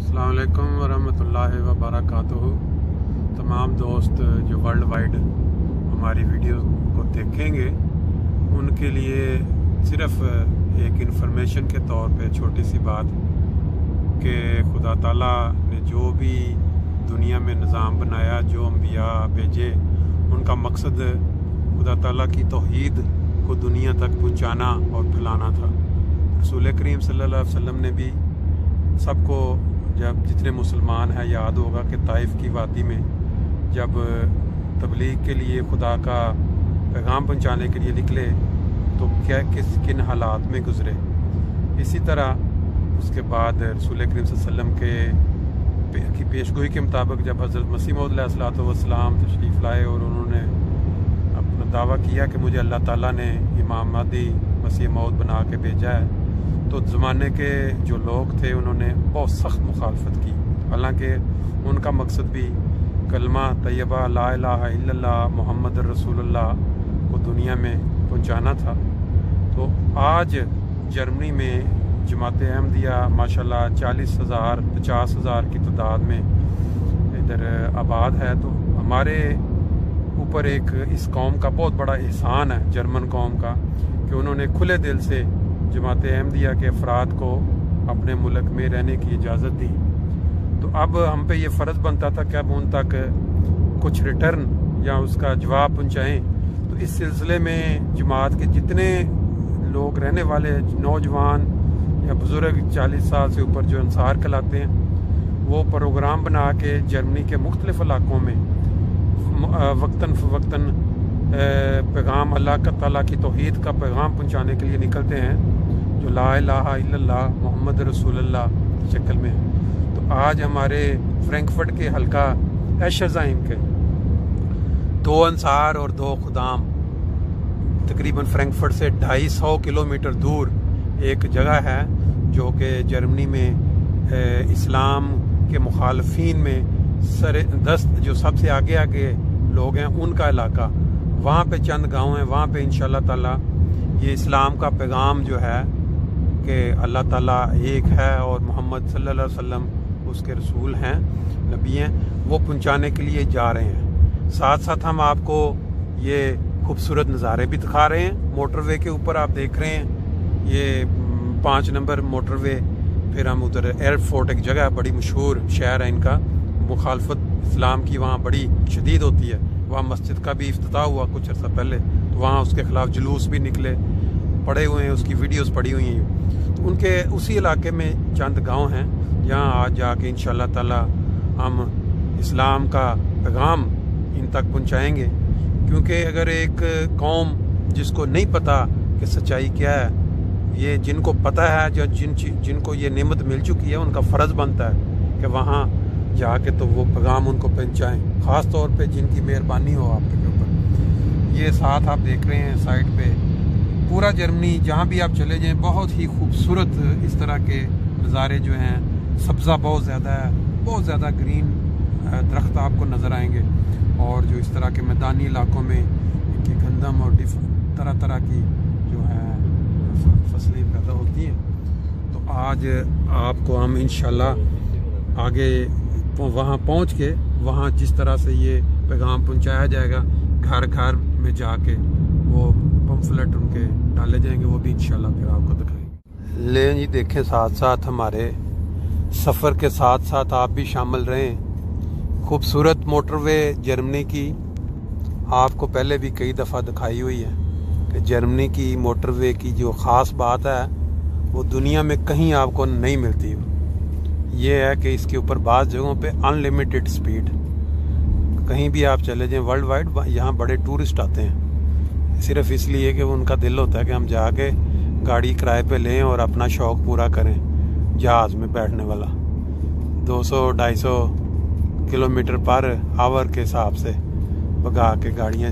अस्सलाम वालेकुम वरहमतुल्लाहि वबरकातुहू। तमाम दोस्त जो वर्ल्ड वाइड हमारी वीडियो को देखेंगे उनके लिए सिर्फ एक इन्फॉर्मेशन के तौर पे छोटी सी बात कि खुदा ताला ने जो भी दुनिया में निज़ाम बनाया, जो अम्बिया भेजे, उनका मकसद खुदा ताला की तौहीद को दुनिया तक पहुँचाना और फैलाना था। रसूल करीम सल्लल्लाहु अलैहि वसल्लम ने भी सबको, जब जितने मुसलमान हैं, याद होगा कि ताइफ की वादी में जब तबलीग के लिए खुदा का पैगाम पहुंचाने के लिए निकले तो किन हालात में गुजरे। इसी तरह उसके बाद रसूल करीम सल्लल्लाहु अलैहि वसल्लम की पेशगोई के मुताबिक जब हज़रत मसीह मौऊद अलैहिस्सलाम तशरीफ़ लाए और उन्होंने अपना दावा किया कि मुझे अल्लाह ताला ने इमाम महदी मसीह मौऊद बना के भेजा है, तो ज़माने के जो लोग थे उन्होंने बहुत सख्त मुखालफत की। हालांकि उनका मकसद भी कलमा तैयबा ला इलाहा इल्लल्लाह मुहम्मद रसूलुल्लाह को दुनिया में पहुंचाना था। तो आज जर्मनी में जमात अहमदिया माशाल्लाह 40,000 50,000 की तादाद में इधर आबाद है। तो हमारे ऊपर एक इस कौम का बहुत बड़ा एहसान है, जर्मन कौम का, कि उन्होंने खुले दिल से जमात अहमदिया के अफराद को अपने मुल्क में रहने की इजाज़त दी। तो अब हम पे ये फ़र्ज़ बनता था कि अब उन तक कुछ रिटर्न या उसका जवाब पहुँचाएँ। तो इस सिलसिले में जमात के जितने लोग रहने वाले नौजवान या बुज़ुर्ग 40 साल से ऊपर जो अंसार कहलाते हैं, वो प्रोग्राम बना के जर्मनी के मुख्तलिफ इलाकों में वक्तन फ़वक्तन पैगाम अल्लाह ताला की तौहीद का पैगाम पहुंचाने के लिए निकलते हैं, जो ला इलाहा इल्लल्लाह मुहम्मद रसूलुल्लाह की शक्ल में। तो आज हमारे फ्रैंकफर्ट के हल्का एशरज़ाइम के 2 अंसार और 2 खुदाम, तकरीबन फ्रैंकफर्ट से 250 किलोमीटर दूर एक जगह है जो कि जर्मनी में इस्लाम के मुखालफीन में दस्त जो सबसे आगे आगे लोग हैं उनका इलाका, वहाँ पे चंद गांव हैं। वहाँ पे इंशाल्लाह ताला ये इस्लाम का पैगाम जो है कि अल्लाह ताला एक है और मोहम्मद सल्लल्लाहु अलैहि वसल्लम उसके रसूल हैं, नबी हैं, वो पहुँचाने के लिए जा रहे हैं। साथ साथ हम आपको ये खूबसूरत नज़ारे भी दिखा रहे हैं। मोटरवे के ऊपर आप देख रहे हैं ये 5 नंबर मोटरवे। फिर हम उधर एयरफोर्ट एक जगह है, बड़ी मशहूर शहर है इनका, मुखालफत इस्लाम की वहाँ बड़ी शदीद होती है। वहाँ मस्जिद का भी इफ्तिताह हुआ कुछ अर्सा पहले, तो वहाँ उसके ख़िलाफ़ जुलूस भी निकले, पड़े हुए हैं, उसकी वीडियोस पड़ी हुई हैं। तो उनके उसी इलाके में चंद गांव हैं जहाँ आज जाके इंशाल्लाह ताला हम इस्लाम का पैगाम इन तक पहुँचाएँगे। क्योंकि अगर एक कौम जिसको नहीं पता कि सच्चाई क्या है, ये जिनको पता है, जो जिनको ये नेमत मिल चुकी है, उनका फ़र्ज़ बनता है कि वहाँ जाके तो वो पैगाम उनको पहुँचाएँ, ख़ास तौर पे जिनकी मेहरबानी हो आपके ऊपर। ये साथ आप देख रहे हैं साइड पे पूरा जर्मनी, जहाँ भी आप चले जाएं बहुत ही खूबसूरत इस तरह के नज़ारे जो हैं। सब्ज़ा बहुत ज़्यादा है, बहुत ज़्यादा ग्रीन दरख्त आपको नज़र आएंगे, और जो इस तरह के मैदानी इलाकों में इनकी गंदम और तरह तरह की जो है फसलें पैदा होती हैं। तो आज आपको हम इंशाल्लाह आगे वहाँ पहुँच के वहाँ जिस तरह से ये पैगाम पहुँचाया जाएगा, घर घर में जाके वो पम्फलेट उनके डाले जाएंगे, वो भी इंशाल्लाह फिर आपको दिखाएंगे। ले जी देखें, साथ साथ हमारे सफ़र के साथ साथ आप भी शामिल रहें। खूबसूरत मोटरवे जर्मनी की आपको पहले भी कई दफ़ा दिखाई हुई है कि जर्मनी की मोटरवे की जो ख़ास बात है वो दुनिया में कहीं आपको नहीं मिलती। ये है कि इसके ऊपर बाज़ जगहों पे अनलिमिटेड स्पीड, कहीं भी आप चले जाएं वर्ल्ड वाइड, यहाँ बड़े टूरिस्ट आते हैं सिर्फ इसलिए कि उनका दिल होता है कि हम जाके गाड़ी किराए पे लें और अपना शौक़ पूरा करें। जहाज़ में बैठने वाला 200-250 किलोमीटर पर आवर के हिसाब से भगा के गाड़ियाँ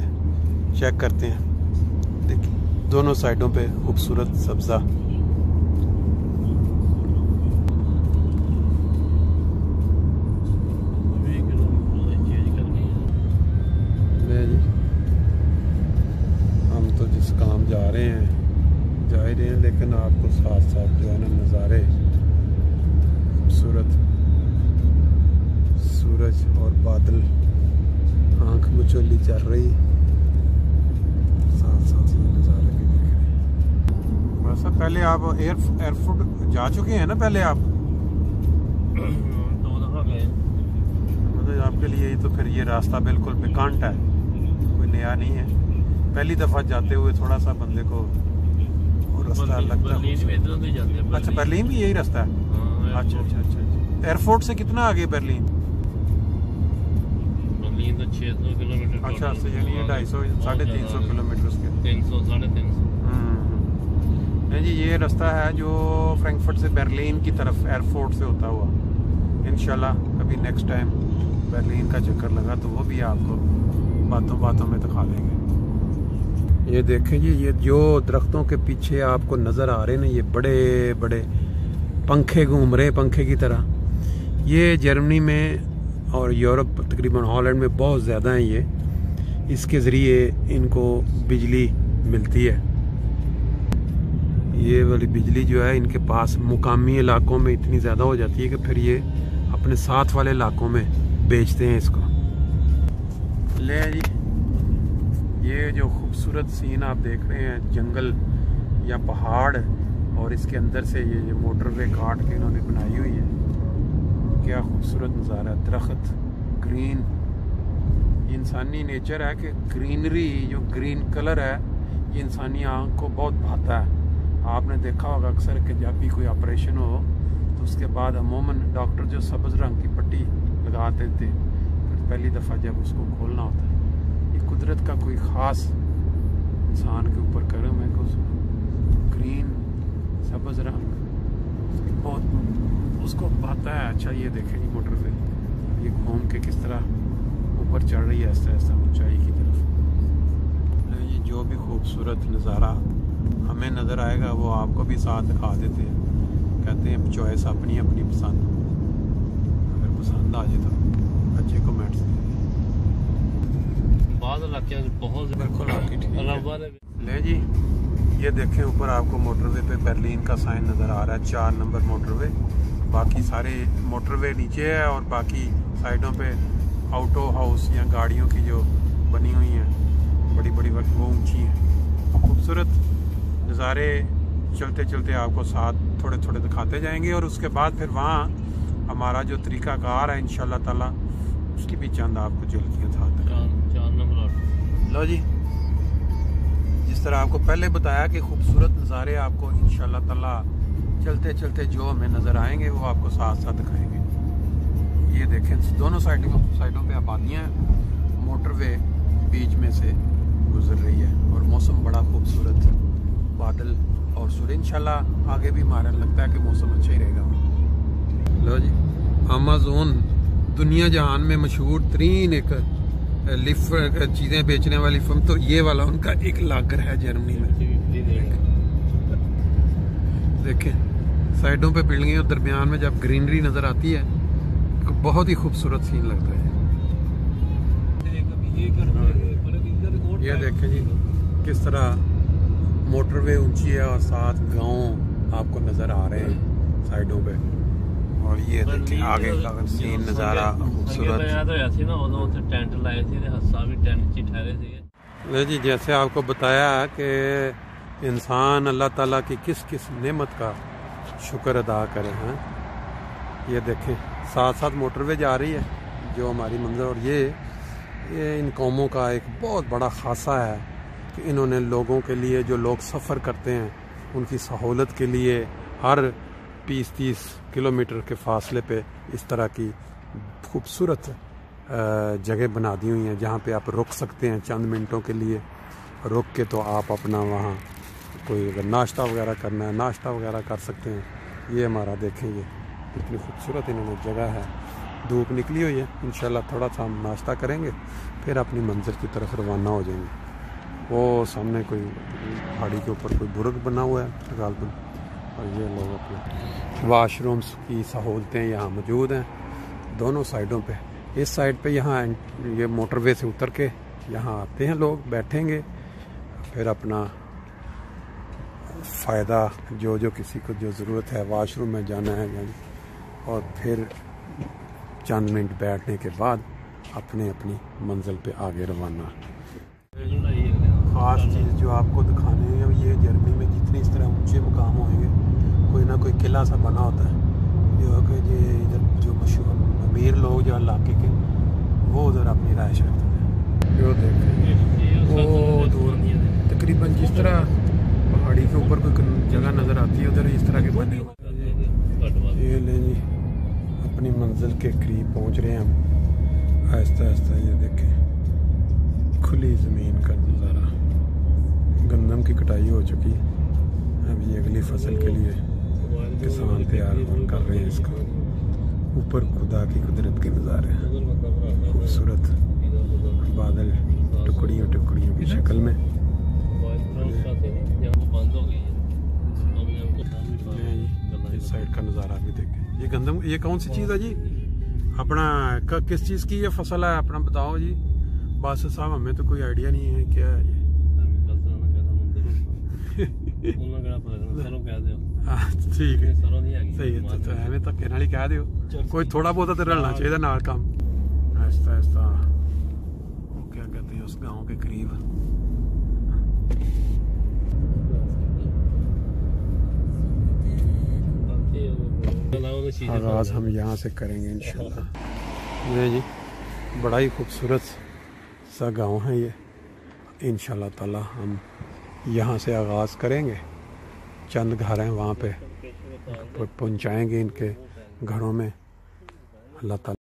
चेक करते हैं। देखिए दोनों साइडों पे खूबसूरत सब्ज़ा। हम तो जिस काम जा रहे हैं, लेकिन आपको साथ साथ जो है ना नज़ारे खूबसूरत सूरज और बादल, आंख मचोली चल रही, साथ साथ ये नज़ारे भी देख रहे हैं। बस पहले आप एयरपोर्ट जा चुके हैं ना? पहले आप 2 दफ़ा गए। मतलब आपके लिए तो फिर ये रास्ता बिल्कुल पिकांट है, कोई नया नहीं है। पहली दफ़ा जाते हुए थोड़ा सा बंदे को रास्ता लगता है। अच्छा, बर्लिन भी यही रास्ता है? अच्छा अच्छा अच्छा। एयरपोर्ट से कितना आगे बर्लिन? बर्लिन तो 600 किलोमीटर। अच्छा, यानी 250 350 किलोमीटर उसके 300 350। नहीं जी, ये रास्ता है जो फ्रैंकफर्ट से बर्लिन की तरफ एयरपोर्ट से होता हुआ। इंशाल्लाह कभी नेक्स्ट टाइम बर्लिन का चक्कर लगा तो वो भी आपको बातों बातों में दिखा देंगे। ये देखें जी, ये जो दरख्तों के पीछे आपको नज़र आ रहे हैं ना, ये बड़े बड़े पंखे घूम रहे, पंखे की तरह। ये जर्मनी में और यूरोप तकरीबन हॉलैंड में बहुत ज़्यादा हैं ये। इसके ज़रिए इनको बिजली मिलती है। ये वाली बिजली जो है इनके पास मुकामी इलाकों में इतनी ज़्यादा हो जाती है कि फिर ये अपने साथ वाले इलाकों में बेचते हैं इसको। ले जी, ये जो खूबसूरत सीन आप देख रहे हैं, जंगल या पहाड़, और इसके अंदर से ये मोटरवे काट के इन्होंने बनाई हुई है। क्या खूबसूरत नज़ारा, दरख्त, ग्रीन। इंसानी नेचर है कि ग्रीनरी, जो ग्रीन कलर है, ये इंसानी आँख को बहुत भाता है। आपने देखा होगा अक्सर कि जब भी कोई ऑपरेशन हो तो उसके बाद अमूमन डॉक्टर जो सब्ज़ रंग की पट्टी लगा देते, फिर पहली दफ़ा जब उसको खोलना होता है। ये कुदरत का कोई ख़ास इंसान के ऊपर करम है कि ग्रीन सब्ज़ रंग बहुत उसको पाता है। अच्छा, ये देखें जी मोटरवे, ये घूम के किस तरह ऊपर चढ़ रही है ऐसा ऐसा ऊंचाई की तरफ। ये जो भी खूबसूरत नज़ारा हमें नज़र आएगा वो आपको भी साथ दिखा देते हैं। कहते हैं चॉइस अपनी अपनी पसंद, अगर पसंद आ जाए तो अच्छे कमेंट्स दें। बहुत बिल्कुल आपकी ठीक है। ले जी, ये देखें ऊपर आपको मोटरवे पे बर्लिन का साइन नज़र आ रहा है, 4 नंबर मोटरवे। बाकी सारे मोटरवे नीचे है और बाकी साइडों पे ऑटो हाउस या गाड़ियों की जो बनी हुई हैं बड़ी बड़ी वो ऊंची हैं। खूबसूरत नज़ारे चलते चलते आपको साथ थोड़े थोड़े दिखाते जाएंगे, और उसके बाद फिर वहाँ हमारा जो तरीक़ाकार है इंशाल्लाह ताला उसकी भी चंद आपको झलकियाँ था। लो जी, जिस तरह आपको पहले बताया कि खूबसूरत नज़ारे आपको इंशाल्लाह ताला चलते चलते जो हमें नज़र आएंगे वो आपको साथ साथ दिखाएंगे। ये देखें दोनों साइडों पे आबादियाँ हैं, मोटरवे बीच में से गुजर रही है और मौसम बड़ा खूबसूरत, बादल और सूरज। इंशाल्लाह आगे भी हमारा लगता है कि मौसम अच्छा ही रहेगा। लो जी, अमेज़न दुनिया जहान में मशहूर तरीन एक लिफ्ट चीज़ें बेचने वाली फर्म, तो ये वाला उनका एक लागर है जर्मनी में। देखें साइडों पे बिल्डिंगें और दरमियान में जब ग्रीनरी नज़र आती है तो बहुत ही खूबसूरत सीन लगता है। ये देखें जी किस तरह मोटरवे ऊंची है और साथ गांव आपको नज़र आ रहे हैं साइडों पे, और ये देखें आगे का सीन नज़ारा खूबसूरत। जी, जैसे आपको बताया कि इंसान अल्लाह ताला की किस किस नेमत का शुक्र अदा करे हैं। ये देखें साथ साथ मोटरवे जा रही है जो हमारी मंजिल, और ये इन कौमों का एक बहुत बड़ा खासा है कि इन्होंने लोगों के लिए, जो लोग सफ़र करते हैं उनकी सहूलत के लिए हर 20-30 किलोमीटर के फासले पे इस तरह की खूबसूरत जगह बना दी हुई हैं जहाँ पे आप रुक सकते हैं चंद मिनटों के लिए। रुक के तो आप अपना वहाँ कोई अगर नाश्ता वगैरह करना है नाश्ता वगैरह कर सकते हैं। ये हमारा देखें, ये इतनी खूबसूरत इन्होंने जगह है। धूप निकली हुई है, इंशाल्लाह थोड़ा सा हम नाश्ता करेंगे फिर अपनी मंजिल की तरफ रवाना हो जाएंगे। वो सामने कोई पहाड़ी के ऊपर कोई बुर्ग बना हुआ है गालबन, और ये लोग अपने वाशरूम्स की सहूलतें यहाँ मौजूद हैं दोनों साइडों पे। इस साइड पे यहाँ ये मोटरवे से उतर के यहाँ आते हैं लोग, बैठेंगे, फिर अपना फ़ायदा जो किसी को जो ज़रूरत है वाशरूम में जाना है, और फिर चंद मिनट बैठने के बाद अपने अपनी मंजिल पे आगे रवाना। ख़ास चीज़ जो आपको दिखाने हैं ये जर्मनी में जितने इस तरह ऊंचे मुकाम होंगे कोई ना कोई किला सा बना होता है जो कि जो मशहूर अमीर लोग जो इलाके के वो उधर अपनी रहायश रखते हैं। जो देखें वो दूर तकरीबन जिस तरह पहाड़ी के ऊपर कोई जगह नज़र आती है उधर इस तरह के बने हुए। ये ले जी अपनी मंजिल के करीब पहुंच रहे हैं हम आहिस्ता आहिस्ता। ये देखें खुली ज़मीन का नज़ारा। गंदम की कटाई हो चुकी है, अब ये अगली फसल के लिए किसान तैयार कर रहे हैं इसको। ऊपर खुदा की कुदरत के नज़ारे, खूबसूरत बादल टुकड़ियों टुकड़ियों की शक्ल में। इस साइड का नज़ारा भी देखें। ये गंदम ये कौन सी चीज़ है जी अपना किस चीज़ की ये फसल है अपना बताओ जी। बादशाह साहब हमें तो कोई आइडिया नहीं है क्या है ये। ठीक है सही है तो एवं धक्के नाल ही कह दियो कोई थोड़ा बहुत तो रलना चाहिए नाल काम। आहिस्ता आहिस्ता वो क्या कहते हैं उस गांव के करीब। आगाज़ हम यहाँ से करेंगे इंशाल्लाह। ये जी बड़ा ही खूबसूरत सा गांव है ये। इंशाल्लाह ताला हम यहाँ से आगाज़ करेंगे। चंद घर हैं वहाँ पे पहुँचाएँगे इनके घरों में। अल्लाह ताला